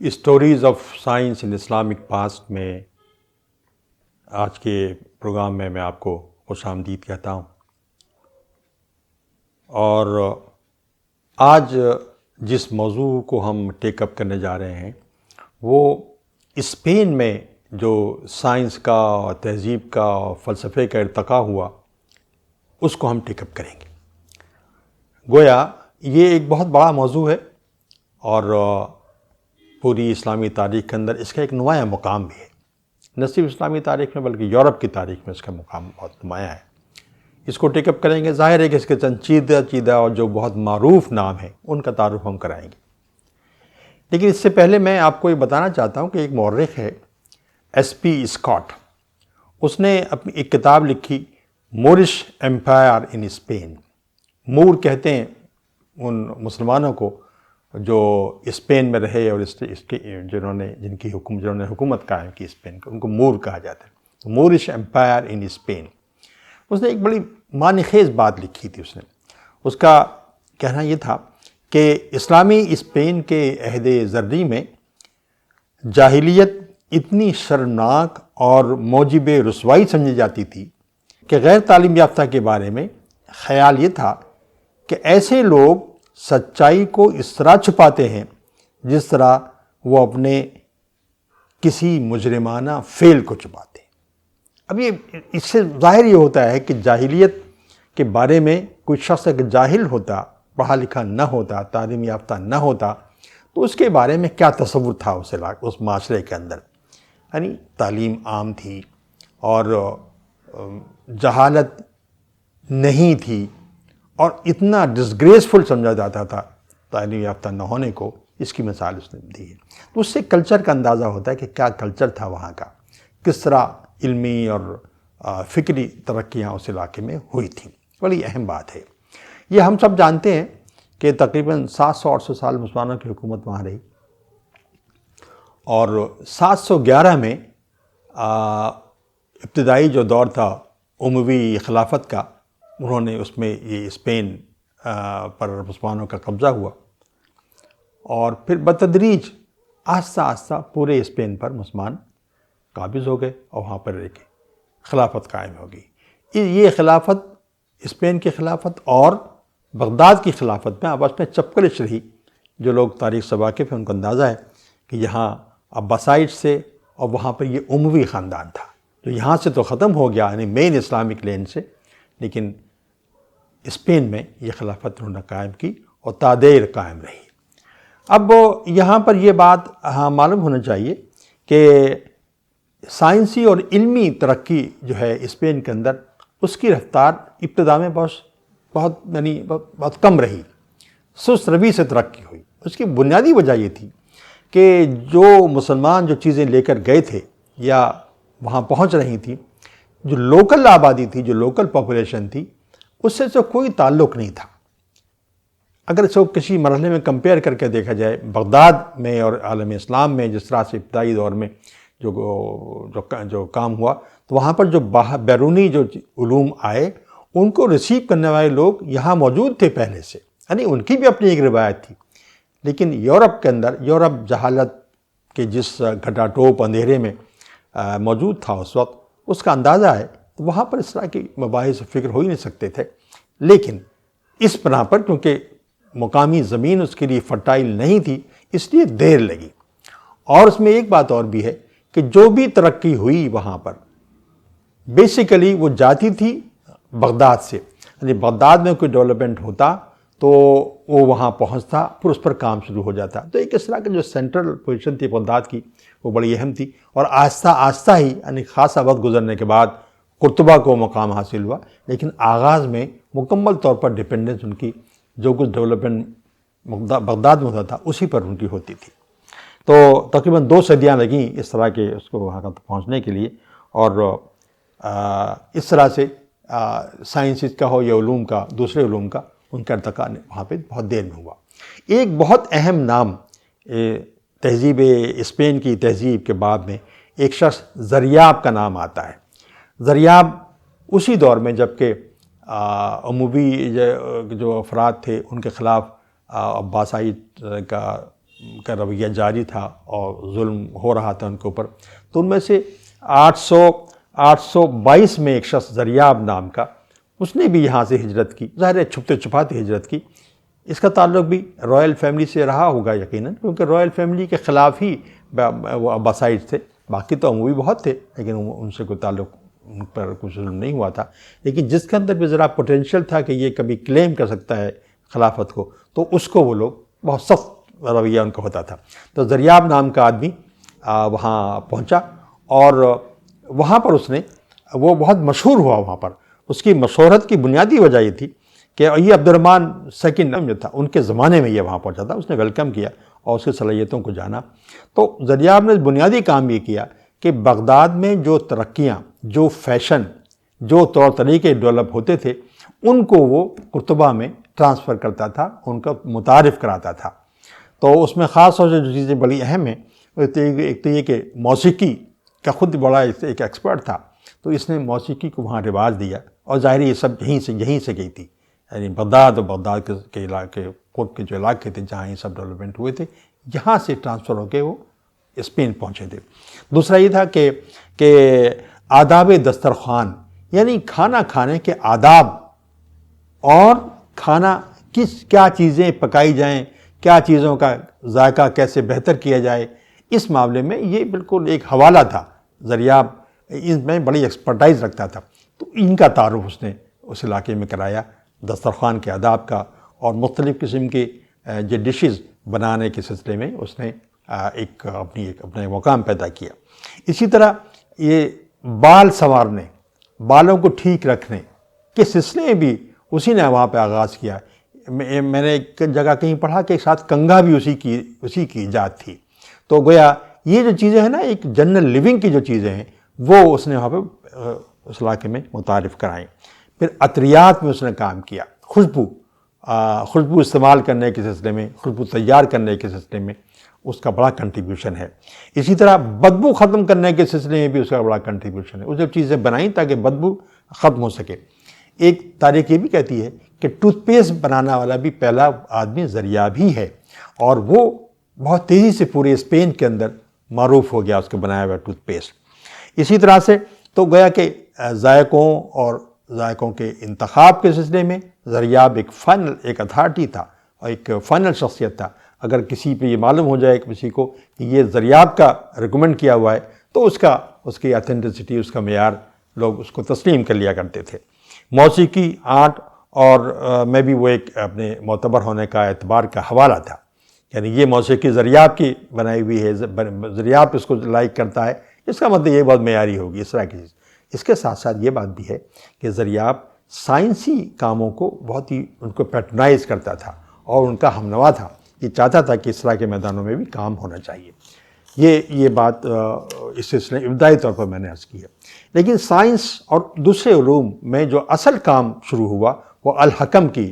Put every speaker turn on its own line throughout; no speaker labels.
Stories of science in Islamic past میں آج کے پروگرام میں آپ کو خوش آمدید کہتا ہوں. اور آج جس موضوع کو ہم ٹیک اپ کرنے جا رہے ہیں وہ اسپین میں جو سائنس کا اور تہذیب کا اور فلسفے کا ارتقاء ہوا اس کو ہم ٹیک اپ کریں گے. گویا یہ ایک بہت بڑا موضوع ہے اور پوری اسلامی تاریخ کے اندر اس کا ایک نمایاں مقام بھی ہے. نہ صرف اسلامی تاریخ میں بلکہ یورپ کی تاریخ میں اس کا مقام بہت نمایاں ہے. اس کو ٹیک اپ کریں گے. ظاہر ہے کہ اس کے چند چیدہ اور جو بہت معروف نام ہیں ان کا تعارف ہم کرائیں گے. لیکن اس سے پہلے میں آپ کو یہ بتانا چاہتا ہوں کہ ایک مورخ ہے ایس پی اسکاٹ. اس نے اپنی ایک کتاب لکھی مورش ایمپائر ان اسپین. مور کہتے ہیں ان مسلمانوں کو جو اسپین میں رہے اور اس کی جنہوں نے حکومت قائم کی اسپین کو، ان کو مور کہا جاتا ہے. تو مورش ایمپائر ان اسپین. اس نے ایک بڑی معنی خیز بات لکھی تھی. اس کا کہنا یہ تھا کہ اسلامی اسپین کے عہد زرعی میں جاہلیت اتنی شرمناک اور موجب رسوائی سمجھی جاتی تھی کہ غیر تعلیم یافتہ کے بارے میں خیال یہ تھا کہ ایسے لوگ سچائی کو اس طرح چھپاتے ہیں جس طرح وہ اپنے کسی مجرمانہ فعل کو چھپاتے ہیں. اب یہ اس سے ظاہر یہ ہوتا ہے کہ جاہلیت کے بارے میں کوئی شخص اگر جاہل ہوتا، پڑھا لکھا نہ ہوتا، تعلیم یافتہ نہ ہوتا تو اس کے بارے میں کیا تصور تھا اس معاشرے کے اندر. یعنی تعلیم عام تھی اور جہالت نہیں تھی اور اتنا ڈسگریسفل سمجھا جاتا تھا تعلیم یافتہ نہ ہونے کو. اس کی مثال اس نے دی ہے. تو اس سے کلچر کا اندازہ ہوتا ہے کہ کیا کلچر تھا وہاں کا، کس طرح علمی اور فکری ترقیاں اس علاقے میں ہوئی تھیں. بڑی اہم بات ہے. یہ ہم سب جانتے ہیں کہ تقریباً 700-800 سال مسلمانوں کی حکومت وہاں رہی اور 711 میں ابتدائی جو دور تھا اموی خلافت کا، انہوں نے اس میں یہ اسپین پر مسلمانوں کا قبضہ ہوا اور پھر بتدریج آہستہ آہستہ پورے اسپین پر مسلمان قابض ہو گئے اور وہاں پر رہ کے خلافت قائم ہو گئی. یہ خلافت اسپین کی خلافت اور بغداد کی خلافت میں آپس میں چپکلش رہی. جو لوگ تاریخ سے واقف ہیں ان کو اندازہ ہے کہ یہاں عباسائڈ سے اور وہاں پر یہ اموی خاندان تھا جو یہاں سے تو ختم ہو گیا، یعنی مین اسلامک لینڈ سے، لیکن اسپین میں یہ خلافت انہوں نے قائم کی اور تادیر قائم رہی. اب یہاں پر یہ بات معلوم ہونا چاہیے کہ سائنسی اور علمی ترقی جو ہے اسپین کے اندر، اس کی رفتار ابتدا میں بہت کم رہی، سست روی سے ترقی ہوئی. اس کی بنیادی وجہ یہ تھی کہ جو مسلمان جو چیزیں لے کر گئے تھے یا وہاں پہنچ رہی تھیں، جو لوکل آبادی تھی، جو لوکل پاپولیشن تھی، اس سے کوئی تعلق نہیں تھا. اگر اس کو کسی مرحلے میں کمپیئر کر کے دیکھا جائے بغداد میں اور عالم اسلام میں جس طرح سے ابتدائی دور میں جو کام ہوا، تو وہاں پر جو بیرونی جو علوم آئے ان کو ریسیو کرنے والے لوگ یہاں موجود تھے پہلے سے، یعنی ان کی بھی اپنی ایک روایت تھی. لیکن یورپ کے اندر، یورپ جہالت کے جس گھٹاٹوپ اندھیرے میں موجود تھا اس وقت، اس کا اندازہ ہے وہاں پر اس طرح کی مباحث و فکر ہو ہی نہیں سکتے تھے. لیکن اس بنا پر کیونکہ مقامی زمین اس کے لیے فرٹائل نہیں تھی، اس لیے دیر لگی. اور اس میں ایک بات اور بھی ہے کہ جو بھی ترقی ہوئی وہاں پر بیسیکلی وہ جاتی تھی بغداد سے. یعنی بغداد میں کوئی ڈیولپمنٹ ہوتا تو وہ وہاں پہنچتا، پھر اس پر کام شروع ہو جاتا. تو ایک اس طرح کی جو سینٹرل پوزیشن تھی بغداد کی، وہ بڑی اہم تھی. اور آہستہ آہستہ ہی یعنی خاصا وقت گزرنے کے بعد قرطبہ کو مقام حاصل ہوا. لیکن آغاز میں مکمل طور پر ڈیپینڈنس ان کی جو کچھ ڈیولپمنٹ بغداد میں ہوتا تھا اسی پر ان کی ہوتی تھی. تو تقریباً 2 صدیاں لگیں اس طرح کے اس کو وہاں تک پہنچنے کے لیے. اور اس طرح سے سائنس کا ہو یا علوم کا، دوسرے علوم کا، ان کا ارتقاء وہاں پہ بہت دیر میں ہوا. ایک بہت اہم نام تہذیب اسپین کی تہذیب کے باب میں ایک شخص زریاب کا نام آتا ہے. زریاب اسی دور میں جب کہ اموی جو افراد تھے ان کے خلاف عباسائد کا کا رویہ جاری تھا اور ظلم ہو رہا تھا ان کے اوپر. تو ان میں سے 822 میں ایک شخص زریاب نام کا، اس نے بھی یہاں سے ہجرت کی. ظاہر ہے چھپتے چھپاتے ہجرت کی. اس کا تعلق بھی رائل فیملی سے رہا ہوگا یقیناً، کیونکہ رائل فیملی کے خلاف ہی وہ عباسائڈ تھے. باقی تو اموی بہت تھے لیکن ان سے کوئی تعلق، ان پر کچھ ظلم نہیں ہوا تھا. لیکن جس کے اندر بھی ذرا پوٹینشیل تھا کہ یہ کبھی کلیم کر سکتا ہے خلافت کو، تو اس کو وہ لوگ بہت سخت رویہ ان کا ہوتا تھا. تو زریاب نام کا آدمی وہاں پہنچا اور وہاں پر اس نے، وہ بہت مشہور ہوا وہاں پر. اس کی مشہورت کی بنیادی وجہ یہ تھی کہ یہ عبد الرحمن سیکنڈ جو تھا ان کے زمانے میں یہ وہاں پہنچا تھا. اس نے ویلکم کیا اور اس کی صلاحیتوں کو جانا. تو زریاب نے بنیادی کام یہ کیا کہ بغداد میں جو ترقیاں، جو فیشن، جو طور طریقے ڈیولپ ہوتے تھے، ان کو وہ قرطبہ میں ٹرانسفر کرتا تھا، ان کا متعارف کراتا تھا. تو اس میں خاص طور سے جو چیزیں بڑی اہم ہیں، ایک تو یہ کہ موسیقی کا خود بڑا ایک ایکسپرٹ تھا. تو اس نے موسیقی کو وہاں رواج دیا، اور ظاہر یہ سب یہیں سے گئی تھی. یعنی بغداد اور بغداد کے علاقے، قرب کے جو علاقے تھے جہاں یہ سب ڈیولپمنٹ ہوئے تھے، یہاں سے ٹرانسفر ہو کے وہ اسپین پہنچے تھے. دوسرا یہ تھا کہ آداب دسترخوان، یعنی کھانا کھانے کے آداب، اور کھانا کیا چیزیں پکائی جائیں، کیا چیزوں کا ذائقہ کیسے بہتر کیا جائے، اس معاملے میں یہ بالکل ایک حوالہ تھا. زریاب ان میں بڑی ایکسپرٹائز رکھتا تھا. تو ان کا تعارف اس نے اس علاقے میں کرایا، دسترخوان کے آداب کا، اور مختلف قسم کے جو ڈشز بنانے کے سلسلے میں اس نے اپنا مقام پیدا کیا. اسی طرح یہ بال سنوارنے، بالوں کو ٹھیک رکھنے کے سلسلے میں بھی اسی نے وہاں پہ آغاز کیا. میں نے ایک جگہ کہیں پڑھا کہ ساتھ کنگھا بھی اسی کی ایجاد تھی. تو گویا یہ جو چیزیں ہیں نا، ایک جنرل لیونگ کی جو چیزیں ہیں، وہ اس نے وہاں پہ اس علاقے میں متعارف کرائیں. پھر عطریات میں اس نے کام کیا، خوشبو استعمال کرنے کے سلسلے میں، خوشبو تیار کرنے کے سلسلے میں اس کا بڑا کنٹریبیوشن ہے. اسی طرح بدبو ختم کرنے کے سلسلے میں بھی اس کا بڑا کنٹریبیوشن ہے. اس نے چیزیں بنائیں تاکہ بدبو ختم ہو سکے. ایک تاریخ یہ بھی کہتی ہے کہ ٹوتھ پیسٹ بنانا والا بھی پہلا آدمی زریاب ہی ہے، اور وہ بہت تیزی سے پورے اسپین کے اندر معروف ہو گیا اس کے بنایا ہوا ٹوتھ پیسٹ. اسی طرح سے تو گویا کہ ذائقوں کے انتخاب کے سلسلے میں زریاب ایک اتھارٹی تھا اور ایک فائنل شخصیت تھا. اگر کسی پہ یہ معلوم ہو جائے کسی کو کہ یہ زریاب کا ریکمنڈ کیا ہوا ہے، تو اس کی ایتھینٹسٹی، اس کا معیار، لوگ اس کو تسلیم کر لیا کرتے تھے. موسیقی، آرٹ اور میں بھی وہ ایک اپنے معتبر ہونے کا اعتبار کا حوالہ تھا. یعنی یہ موسیقی زریاب کی بنائی ہوئی ہے، زریاب اس کو لائک کرتا ہے، اس کا مطلب یہ بہت معیاری ہوگی، اس طرح کی چیز. اس کے ساتھ ساتھ یہ بات بھی ہے کہ زریاب سائنسی کاموں کو بہت ہی ان کو پیٹرنائز کرتا تھا اور ان کا ہمنوا تھا. یہ چاہتا تھا کہ اس طرح کے میدانوں میں بھی کام ہونا چاہیے. یہ بات اس سلسلے ابتدائی طور پر میں نے عرض کی ہے. لیکن سائنس اور دوسرے علوم میں جو اصل کام شروع ہوا وہ الحکم کے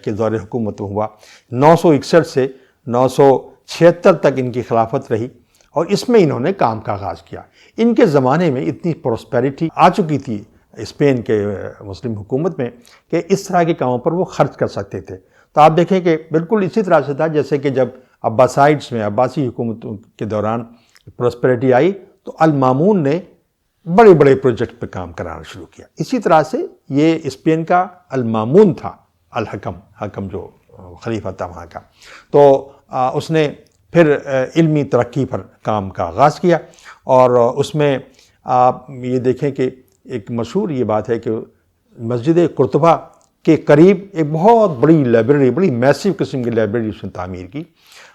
دور حکومت ہوا. 961 سے 976 تک ان کی خلافت رہی، اور اس میں انہوں نے کام کا آغاز کیا. ان کے زمانے میں اتنی پراسپیرٹی آ چکی تھی اسپین کے مسلم حکومت میں کہ اس طرح کے کاموں پر وہ خرچ کر سکتے تھے. تو آپ دیکھیں کہ بالکل اسی طرح سے تھا جیسے کہ جب عباسائڈس میں، عباسی حکومت کے دوران پراسپیرٹی آئی تو المامون نے بڑے بڑے پروجیکٹ پہ کام کرانا شروع کیا. اسی طرح سے یہ اسپین کا المامون تھا، حکم جو خلیفہ تھا وہاں کا. تو اس نے پھر علمی ترقی پر کام کا آغاز کیا، اور اس میں آپ یہ دیکھیں کہ ایک مشہور یہ بات ہے کہ مسجد قرطبہ کے قریب ایک بہت بڑی لائبریری، بڑی میسیو قسم کی لائبریری اس نے تعمیر کی،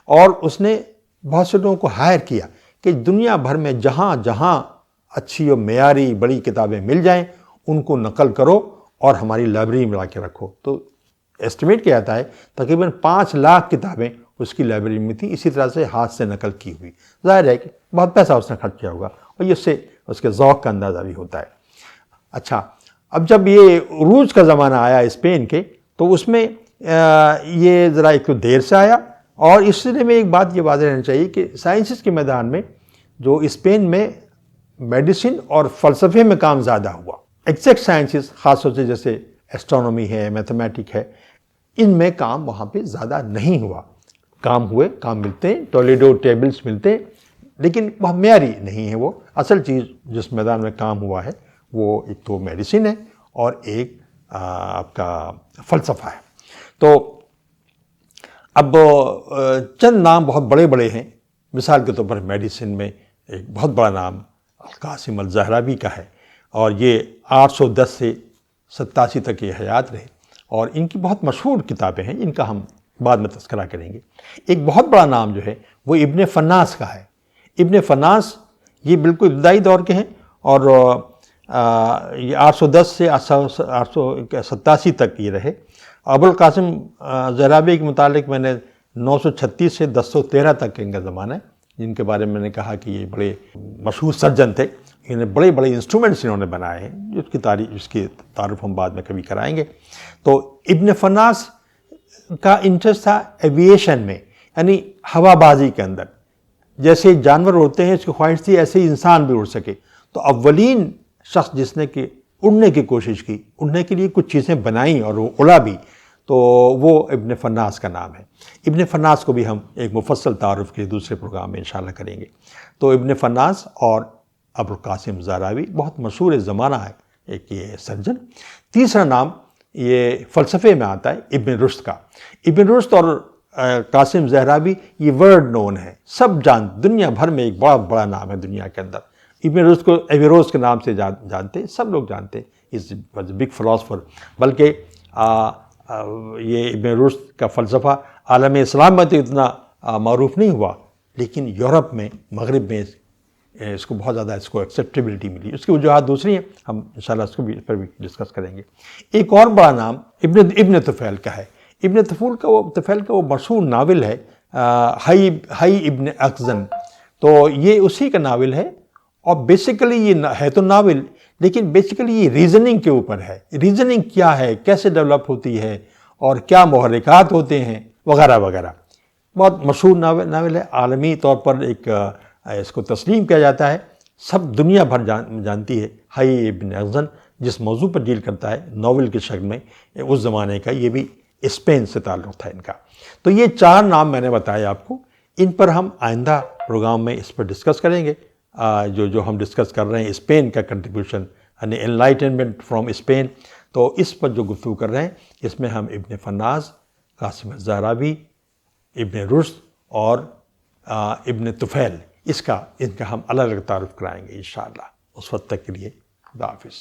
اور اس نے بہت سے لوگوں کو ہائر کیا کہ دنیا بھر میں جہاں جہاں اچھی اور معیاری بڑی کتابیں مل جائیں ان کو نقل کرو اور ہماری لائبریری میں لا کے رکھو. تو ایسٹیمیٹ کیا جاتا ہے تقریباً 5 لاکھ کتابیں اس کی لائبریری میں تھی، اسی طرح سے ہاتھ سے نقل کی ہوئی. ظاہر ہے کہ بہت پیسہ اس نے خرچ کیا ہوگا، اور اس سے اس کے ذوق کا اندازہ بھی ہوتا ہے. اچھا، اب جب یہ عروج کا زمانہ آیا اسپین کے، تو اس میں یہ ذرا ایک تو دیر سے آیا، اور اس سلسلے میں ایک بات یہ واضح رہنا چاہیے کہ سائنسز کے میدان میں جو اسپین میں میڈیسن اور فلسفے میں کام زیادہ ہوا. ایگزیکٹ سائنسز خاص طور سے جیسے ایسٹرونومی ہے، میتھمیٹک ہے، ان میں کام وہاں پہ زیادہ نہیں ہوا. کام ہوئے، کام ملتے ہیں، ٹولیڈو ٹیبلز ملتے ہیں، لیکن وہ معیاری نہیں ہے. وہ اصل چیز جس میدان میں کام ہوا ہے وہ ایک تو میڈیسن ہے اور ایک آپ کا فلسفہ ہے. تو اب چند نام بہت بڑے بڑے ہیں. مثال کے طور پر میڈیسن میں ایک بہت بڑا نام القاسم الزہراوی کا ہے، اور یہ 810 سے 87 تک یہ حیات رہے، اور ان کی بہت مشہور کتابیں ہیں، ان کا ہم بعد میں تذکرہ کریں گے. ایک بہت بڑا نام جو ہے وہ ابن فناس کا ہے. ابن فناس یہ بالکل ابتدائی دور کے ہیں، اور یہ 810 سے 887 تک یہ رہے. ابو القاسم زہراوی کے متعلق میں نے 936 سے 1013 تک ان کا زمانہ ہے، جن کے بارے میں میں نے کہا کہ یہ بڑے مشہور سرجن تھے. انہیں بڑے بڑے انسٹرومنٹس انہوں نے بنائے ہیں، جس کی تعارف ہم بعد میں کبھی کرائیں گے. تو ابن فناس کا انٹرسٹ تھا ایویشن میں، یعنی ہوا بازی کے اندر. جیسے جانور اڑتے ہیں، اس کی خواہش تھی ایسے ہی انسان بھی اڑ سکے. تو اولین شخص جس نے کہ اڑنے کی کوشش کی، اڑنے کے لیے کچھ چیزیں بنائیں اور وہ اڑا بھی، تو وہ ابن فناس کا نام ہے. ابن فناس کو بھی ہم ایک مفصل تعارف کے دوسرے پروگرام میں انشاءاللہ کریں گے. تو ابن فناس اور ابو القاسم زہراوی بہت مشہور زمانہ ہے ایک یہ سرجن. تیسرا نام یہ فلسفے میں آتا ہے ابن رشد کا. ابن رشد اور قاسم زہراوی یہ ورڈ نون ہے، سب دنیا بھر میں ایک بہت بڑا نام ہے دنیا کے اندر. ابن رشد کو ایویروز کے نام سے جانتے ہیں، سب لوگ جانتے ہیں، از بگ فلاسفر. بلکہ یہ ابن رشد کا فلسفہ عالم اسلام میں تو اتنا معروف نہیں ہوا، لیکن یورپ میں، مغرب میں اس کو بہت زیادہ ایکسیپٹیبلٹی ملی. اس کی وجوہات دوسری ہیں، ہم انشاءاللہ اس کو بھی اس پر بھی ڈسکس کریں گے. ایک اور بڑا نام ابن طفیل کا ہے. ابن طفیل کا وہ مشہور ناول ہے حی ابن اخزن. تو یہ اسی کا ناول ہے، اور بیسیکلی یہ ہے تو ناول، لیکن بیسیکلی یہ ریزننگ کے اوپر ہے. ریزننگ کیا ہے، کیسے ڈیولپ ہوتی ہے، اور کیا محرکات ہوتے ہیں، وغیرہ وغیرہ. بہت مشہور ناول ہے، عالمی طور پر ایک اس کو تسلیم کیا جاتا ہے، سب دنیا بھر جانتی ہے. حی ابن اخزن جس موضوع پر ڈیل کرتا ہے ناول کے شکل میں، اس زمانے کا، یہ بھی اسپین سے تعلق تھا ان کا. تو یہ 4 نام میں نے بتائے آپ کو. ان پر ہم آئندہ پروگرام میں اس پر ڈسکس کریں گے. جو ہم ڈسکس کر رہے ہیں اسپین کا کنٹریبیوشن، یعنی انلائٹنمنٹ فرام اسپین، تو اس پر جو گفتگو کر رہے ہیں اس میں ہم ابن فناس، قاسم الزہراوی، ابن رشد اور ابن طفیل، ان کا ہم الگ الگ تعارف کرائیں گے انشاءاللہ. اس وقت تک کے لیے خدا حافظ.